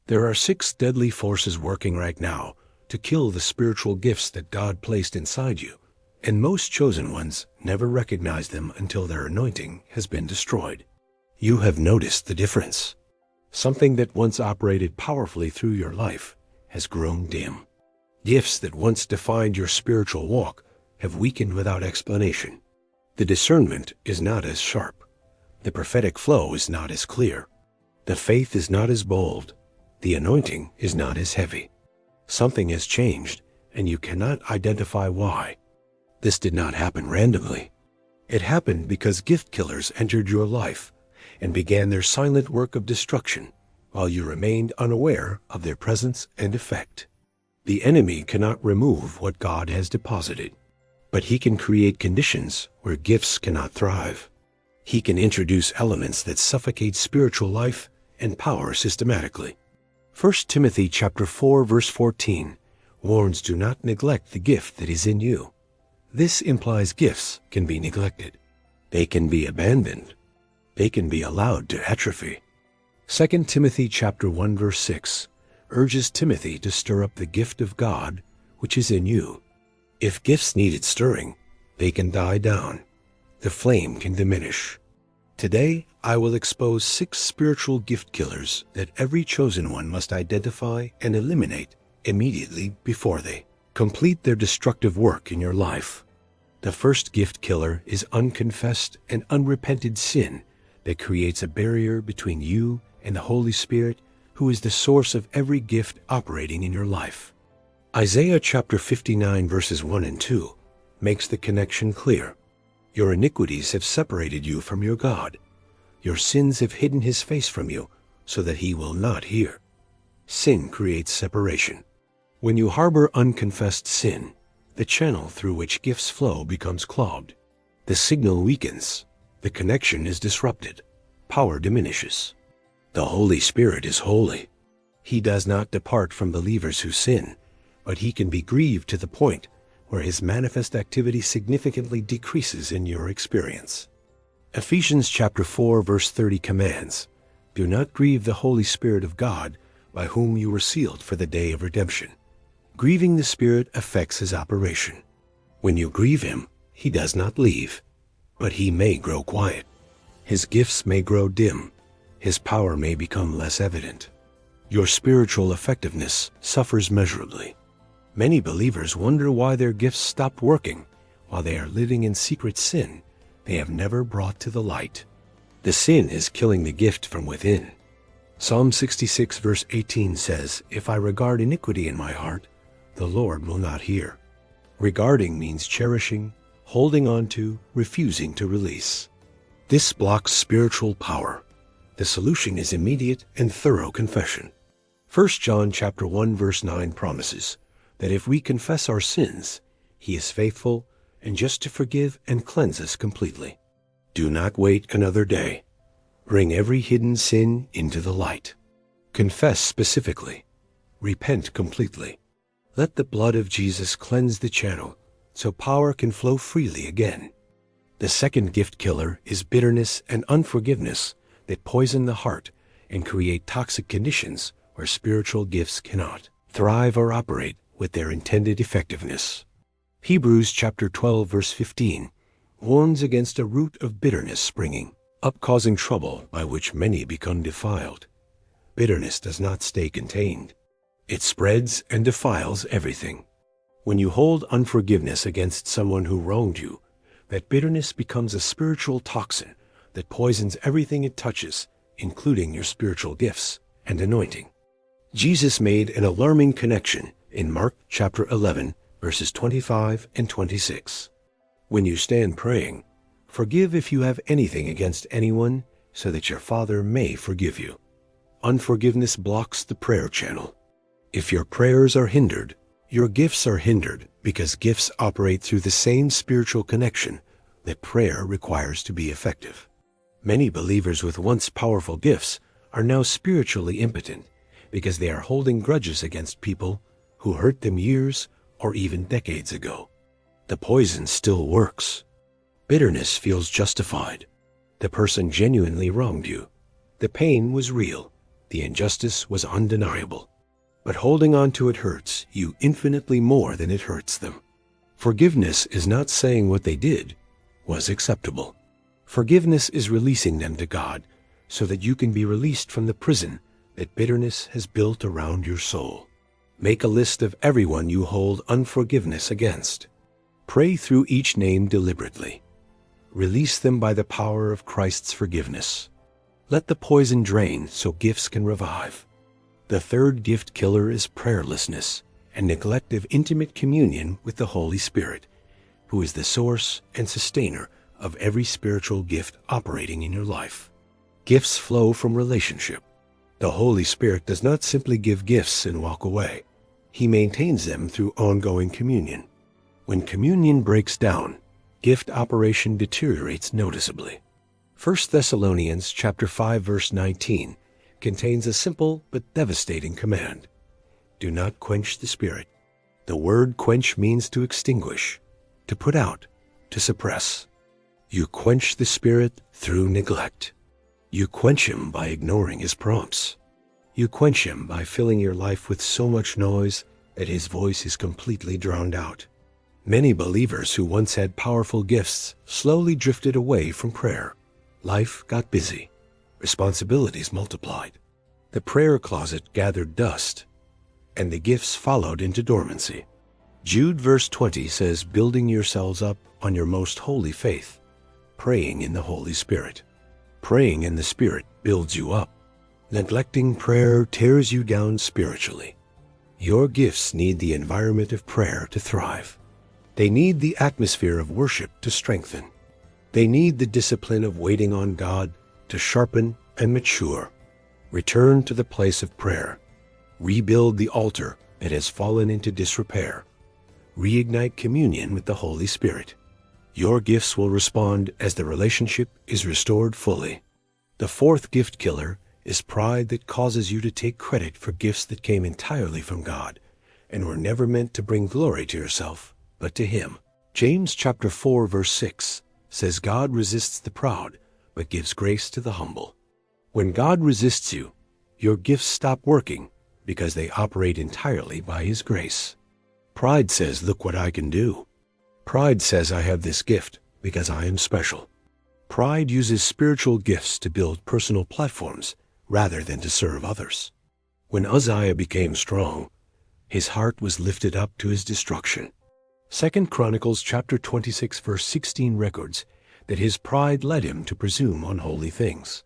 There are 6 deadly forces working right now to kill the spiritual gifts that God placed inside you, and most chosen ones never recognize them until their anointing has been destroyed. You have noticed the difference. Something that once operated powerfully through your life has grown dim. Gifts that once defined your spiritual walk have weakened without explanation. The discernment is not as sharp. The prophetic flow is not as clear. The faith is not as bold. The anointing is not as heavy. Something has changed, and you cannot identify why. This did not happen randomly. It happened because gift killers entered your life and began their silent work of destruction while you remained unaware of their presence and effect. The enemy cannot remove what God has deposited, but he can create conditions where gifts cannot thrive. He can introduce elements that suffocate spiritual life and power systematically. 1 Timothy chapter 4 verse 14 warns, do not neglect the gift that is in you. This implies gifts can be neglected. They can be abandoned. They can be allowed to atrophy. 2 Timothy chapter 1 verse 6 urges Timothy to stir up the gift of God which is in you. If gifts needed stirring, they can die down. The flame can diminish. Today, I will expose 6 spiritual gift killers that every chosen one must identify and eliminate immediately before they complete their destructive work in your life. The first gift killer is unconfessed and unrepented sin that creates a barrier between you and the Holy Spirit, who is the source of every gift operating in your life. Isaiah chapter 59 verses 1 and 2 makes the connection clear. Your iniquities have separated you from your God. Your sins have hidden his face from you so that he will not hear. Sin creates separation. When you harbor unconfessed sin, the channel through which gifts flow becomes clogged. The signal weakens. The connection is disrupted. Power diminishes. The Holy Spirit is holy. He does not depart from believers who sin, but he can be grieved to the point where his manifest activity significantly decreases in your experience. Ephesians chapter 4 verse 30 commands, do not grieve the Holy Spirit of God, by whom you were sealed for the day of redemption. Grieving the Spirit affects his operation. When you grieve him, he does not leave, but he may grow quiet. His gifts may grow dim. His power may become less evident. Your spiritual effectiveness suffers measurably. Many believers wonder why their gifts stopped working while they are living in secret sin they have never brought to the light. The sin is killing the gift from within. Psalm 66 verse 18 says, if I regard iniquity in my heart, the Lord will not hear. Regarding means cherishing, holding on to, refusing to release. This blocks spiritual power. The solution is immediate and thorough confession. 1 John chapter 1 verse 9 promises that if we confess our sins, he is faithful and just to forgive and cleanse us completely. Do not wait another day. Bring every hidden sin into the light. Confess specifically. Repent completely. Let the blood of Jesus cleanse the channel so power can flow freely again. The second gift killer is bitterness and unforgiveness that poison the heart and create toxic conditions where spiritual gifts cannot thrive or operate with their intended effectiveness. Hebrews chapter 12 verse 15 warns against a root of bitterness springing up, causing trouble by which many become defiled. Bitterness does not stay contained. It spreads and defiles everything. When you hold unforgiveness against someone who wronged you, that bitterness becomes a spiritual toxin that poisons everything it touches, including your spiritual gifts and anointing. Jesus made an alarming connection in Mark chapter 11, verses 25 and 26. When you stand praying, forgive if you have anything against anyone, so that your Father may forgive you. Unforgiveness blocks the prayer channel. If your prayers are hindered, your gifts are hindered, because gifts operate through the same spiritual connection that prayer requires to be effective. Many believers with once powerful gifts are now spiritually impotent because they are holding grudges against people who hurt them years or even decades ago. The poison still works. Bitterness feels justified. The person genuinely wronged you. The pain was real, The injustice was undeniable. But holding on to it hurts you infinitely more than it hurts them. Forgiveness is not saying what they did was acceptable. Forgiveness is releasing them to God so that you can be released from the prison that bitterness has built around your soul. Make a list of everyone you hold unforgiveness against. Pray through each name deliberately. Release them by the power of Christ's forgiveness. Let the poison drain so gifts can revive. The third gift killer is prayerlessness and neglect of intimate communion with the Holy Spirit, who is the source and sustainer of every spiritual gift operating in your life. Gifts flow from relationship. The Holy Spirit does not simply give gifts and walk away. He maintains them through ongoing communion. When communion breaks down, gift operation deteriorates noticeably. 1 Thessalonians chapter 5 verse 19 contains a simple but devastating command. Do not quench the Spirit. The word quench means to extinguish, to put out, to suppress. You quench the Spirit through neglect. You quench him by ignoring his prompts. You quench him by filling your life with so much noise that his voice is completely drowned out. Many believers who once had powerful gifts slowly drifted away from prayer. Life got busy. Responsibilities multiplied. The prayer closet gathered dust, and the gifts followed into dormancy. Jude verse 20 says, building yourselves up on your most holy faith, praying in the Holy Spirit. Praying in the Spirit builds you up. Neglecting prayer tears you down spiritually. Your gifts need the environment of prayer to thrive. They need the atmosphere of worship to strengthen. They need the discipline of waiting on God to sharpen and mature. Return to the place of prayer. Rebuild the altar that has fallen into disrepair. Reignite communion with the Holy Spirit. Your gifts will respond as the relationship is restored fully. The fourth gift killer is pride that causes you to take credit for gifts that came entirely from God and were never meant to bring glory to yourself, but to Him. James chapter 4 verse 6 says God resists the proud, but gives grace to the humble. When God resists you, your gifts stop working because they operate entirely by His grace. Pride says, look what I can do. Pride says I have this gift because I am special. Pride uses spiritual gifts to build personal platforms rather than to serve others. When Uzziah became strong, his heart was lifted up to his destruction. 2 Chronicles chapter 26 verse 16 records that his pride led him to presume on holy things.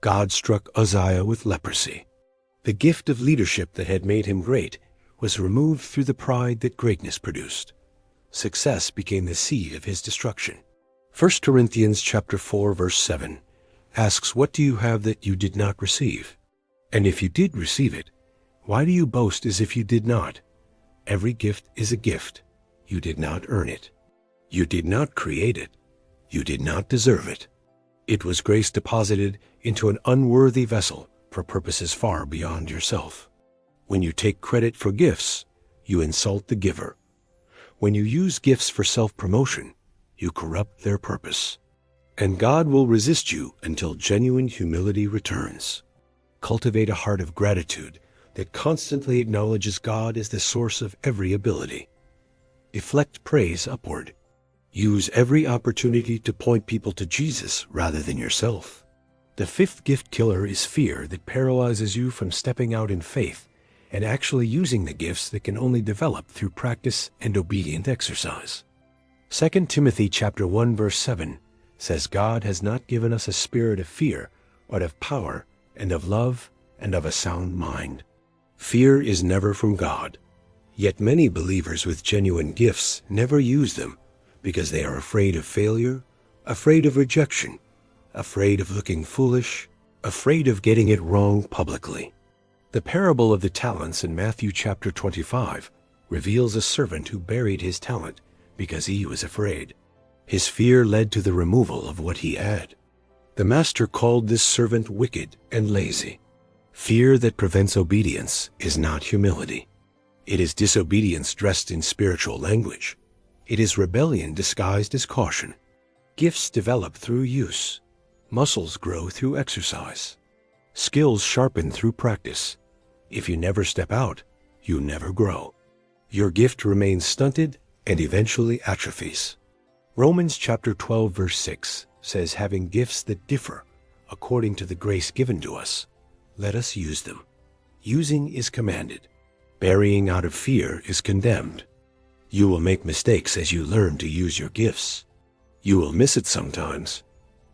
God struck Uzziah with leprosy. The gift of leadership that had made him great was removed through the pride that greatness produced. Success became the seed of his destruction. 1 Corinthians chapter 4 verse 7 asks, what do you have that you did not receive? And if you did receive it, why do you boast as if you did not? Every gift is a gift. You did not earn it. You did not create it. You did not deserve it. It was grace deposited into an unworthy vessel for purposes far beyond yourself. When you take credit for gifts, you insult the giver. When you use gifts for self-promotion, you corrupt their purpose. And God will resist you until genuine humility returns. Cultivate a heart of gratitude that constantly acknowledges God as the source of every ability. Deflect praise upward. Use every opportunity to point people to Jesus rather than yourself. The fifth gift killer is fear that paralyzes you from stepping out in faith and actually using the gifts that can only develop through practice and obedient exercise. 2 Timothy chapter 1 verse 7 says God has not given us a spirit of fear, but of power and of love and of a sound mind. Fear is never from God. Yet many believers with genuine gifts never use them because they are afraid of failure, afraid of rejection, afraid of looking foolish, afraid of getting it wrong publicly. The parable of the talents in Matthew chapter 25 reveals a servant who buried his talent because he was afraid. His fear led to the removal of what he had. The master called this servant wicked and lazy. Fear that prevents obedience is not humility. It is disobedience dressed in spiritual language. It is rebellion disguised as caution. Gifts develop through use. Muscles grow through exercise. Skills sharpen through practice. If you never step out, you never grow. Your gift remains stunted and eventually atrophies. Romans chapter 12 verse 6 says, having gifts that differ according to the grace given to us, let us use them. Using is commanded. Burying out of fear is condemned. You will make mistakes as you learn to use your gifts. You will miss it sometimes.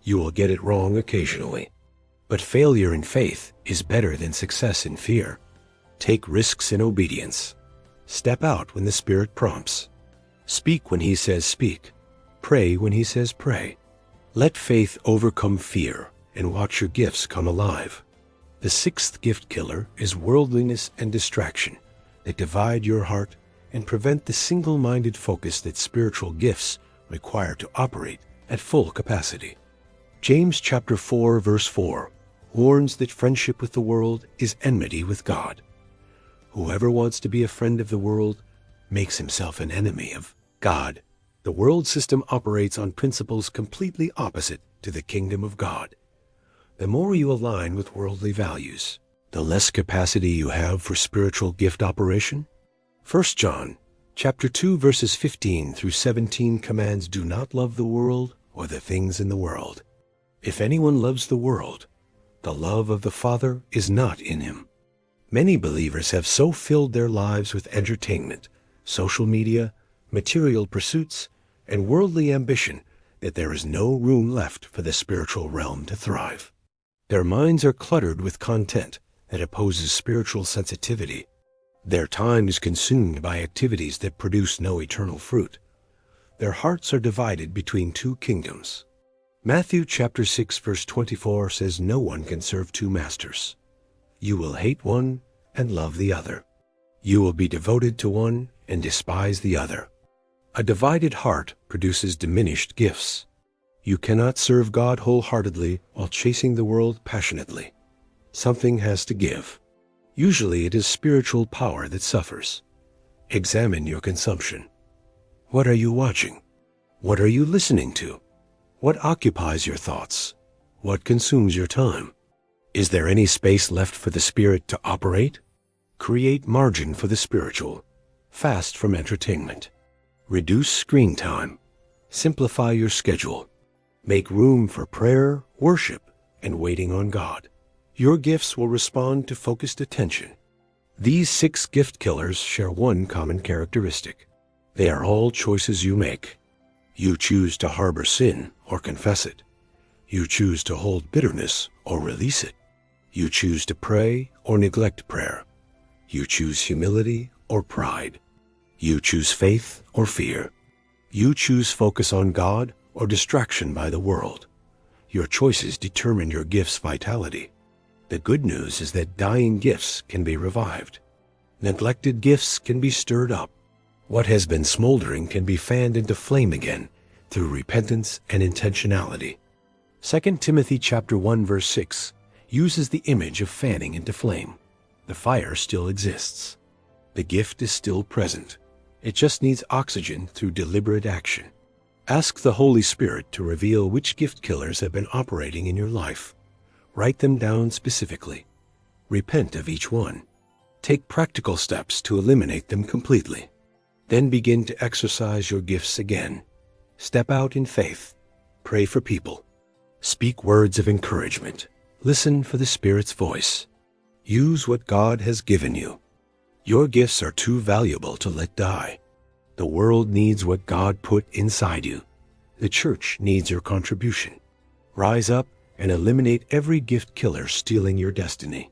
You will get it wrong occasionally. But failure in faith is better than success in fear. Take risks in obedience. Step out when the Spirit prompts. Speak when He says speak. Pray when He says pray. Let faith overcome fear and watch your gifts come alive. The sixth gift killer is worldliness and distraction that divide your heart and prevent the single-minded focus that spiritual gifts require to operate at full capacity. James chapter 4 verse 4 warns that friendship with the world is enmity with God. Whoever wants to be a friend of the world makes himself an enemy of God. The world system operates on principles completely opposite to the kingdom of God. The more you align with worldly values, the less capacity you have for spiritual gift operation. 1 John chapter 2 verses 15 through 17 commands, do not love the world or the things in the world. If anyone loves the world, the love of the Father is not in him. Many believers have so filled their lives with entertainment, social media, material pursuits, and worldly ambition that there is no room left for the spiritual realm to thrive. Their minds are cluttered with content that opposes spiritual sensitivity. Their time is consumed by activities that produce no eternal fruit. Their hearts are divided between two kingdoms. Matthew chapter 6 verse 24 says, no one can serve two masters. You will hate one and love the other. You will be devoted to one and despise the other. A divided heart produces diminished gifts. You cannot serve God wholeheartedly while chasing the world passionately. Something has to give. Usually it is spiritual power that suffers. Examine your consumption. What are you watching? What are you listening to? What occupies your thoughts? What consumes your time? Is there any space left for the Spirit to operate? Create margin for the spiritual. Fast from entertainment. Reduce screen time. Simplify your schedule. Make room for prayer, worship, and waiting on God. Your gifts will respond to focused attention. These 6 gift killers share one common characteristic. They are all choices you make. You choose to harbor sin or confess it. You choose to hold bitterness or release it. You choose to pray or neglect prayer. You choose humility or pride. You choose faith or fear. You choose focus on God or distraction by the world. Your choices determine your gift's vitality. The good news is that dying gifts can be revived. Neglected gifts can be stirred up. What has been smoldering can be fanned into flame again through repentance and intentionality. 2 Timothy chapter 1 verse 6 uses the image of fanning into flame. The fire still exists. The gift is still present. It just needs oxygen through deliberate action. Ask the Holy Spirit to reveal which gift killers have been operating in your life. Write them down specifically. Repent of each one. Take practical steps to eliminate them completely. Then begin to exercise your gifts again. Step out in faith. Pray for people. Speak words of encouragement. Listen for the Spirit's voice. Use what God has given you. Your gifts are too valuable to let die. The world needs what God put inside you. The church needs your contribution. Rise up and eliminate every gift killer stealing your destiny.